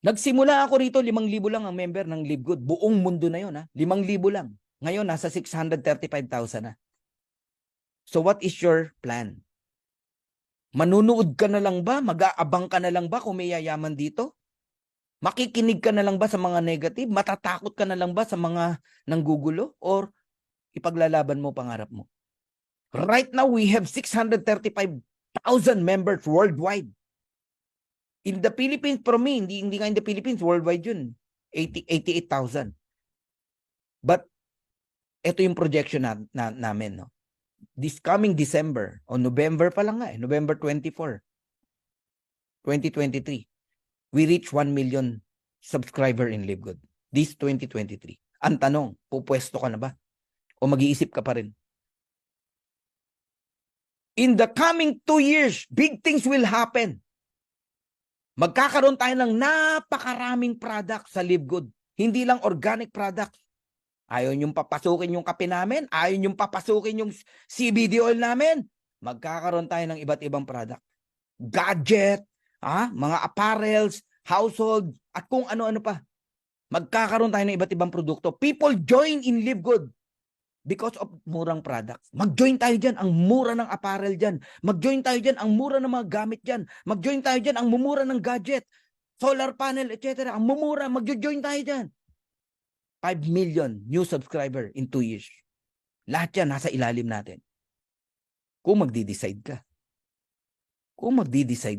Nagsimula ako rito, 5,000 lang ang member ng Live Good. Buong mundo na yun, ha? 5,000 lang. Ngayon, nasa 635,000 na. So what is your plan? Manunood ka na lang ba? Mag-aabang ka na lang ba kung may yayaman dito? Makikinig ka na lang ba sa mga negative? Matatakot ka na lang ba sa mga nanggugulo? Or ipaglalaban mo pangarap mo? Right now, we have 635,000 members worldwide. In the Philippines, for me, hindi nga in the Philippines, worldwide yun. 88,000. But, ito yung projection namin, no? This coming December, o November pa lang nga, November 24, 2023, we reach 1 million subscriber in Live Good. This 2023. Ang tanong, pupwesto ka na ba? O mag-iisip ka pa rin? In the coming 2 years, big things will happen. Magkakaroon tayo ng napakaraming products sa Live Good. Hindi lang organic products. Ayaw niyong papasukin yung kape namin, ayaw niyong papasukin yung CBD oil namin. Magkakaroon tayo ng iba't ibang product. Gadget, mga apparels, household, at kung ano-ano pa. Magkakaroon tayo ng iba't ibang produkto. People join in Live Good because of murang products. Mag-join tayo dyan, ang mura ng apparel dyan. Mag-join tayo dyan, ang mura ng mga gamit dyan. Mag-join tayo dyan, ang mumura ng gadget, solar panel, etc. Ang mumura, mag-join tayo dyan. 5 million new subscriber in 2 years. Lahat yan nasa ilalim natin. Kung magdi-decide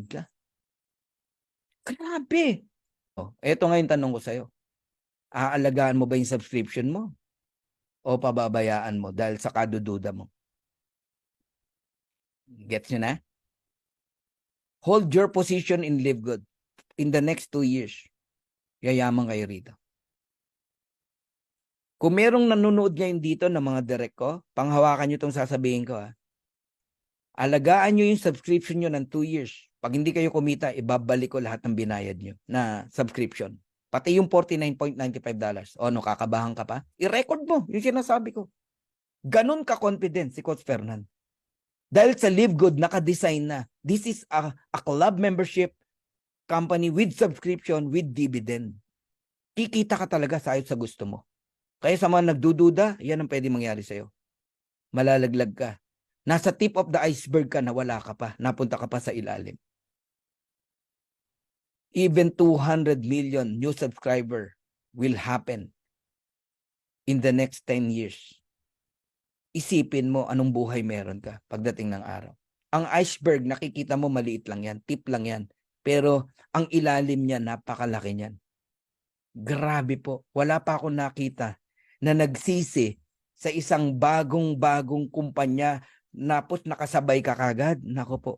ka. Grabe. Eto nga yung tanong ko sa'yo. Aalagaan mo ba yung subscription mo? O pababayaan mo dahil sa kadududa mo? Gets nyo na? Hold your position in Live Good. In the next 2 years, yayaman kayo rito. Kung merong nanonood ngayon dito ng mga direct ko, panghawakan nyo itong sasabihin ko. Alagaan nyo yung subscription nyo ng 2 years. Pag hindi kayo kumita, ibabalik ko lahat ng binayad nyo na subscription. Pati yung $49.95. O, kakabahan ka pa? I-record mo yung sinasabi ko. Ganun ka-confident si Coach Fernan. Dahil sa Live Good, naka-design na. This is a club membership company with subscription, with dividend. Kikita ka talaga sa ayot sa gusto mo. Kaya sa mga nagdududa, yan ang pwede mangyari sa'yo. Malalaglag ka. Nasa tip of the iceberg ka na wala ka pa. Napunta ka pa sa ilalim. Even 200 million new subscriber will happen in the next 10 years. Isipin mo anong buhay meron ka pagdating ng araw. Ang iceberg, nakikita mo maliit lang yan. Tip lang yan. Pero ang ilalim niya, napakalaki niyan. Grabe po. Wala pa akong nakita na nagsisi sa isang bagong kumpanya napos nakasabay ka kagad. Nako po,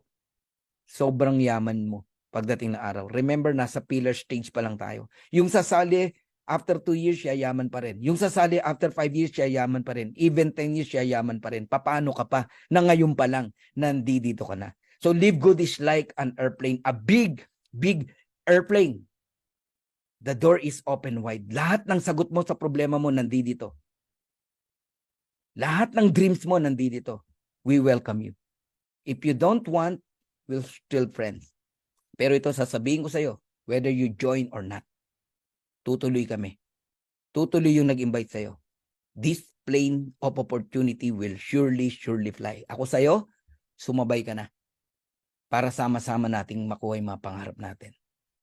sobrang yaman mo pagdating na araw. Remember, nasa pillar stage pa lang tayo. Yung sasali, after 2 years, yayaman pa rin. Yung sasali, after 5 years, yayaman pa rin. Even 10 years, yayaman pa rin. Paano ka pa na ngayon pa lang nandito ka na? So, Live Good is like an airplane. A big airplane. The door is open wide. Lahat ng sagot mo sa problema mo nandito. Lahat ng dreams mo nandito. We welcome you. If you don't want, we're still friends. Pero ito sasabihin ko sa'yo, whether you join or not, tutuloy kami. Tutuloy yung nag-invite sa'yo. This plane of opportunity will surely fly. Ako sa'yo, sumabay ka na para sama-sama nating makuha yung mga pangarap natin.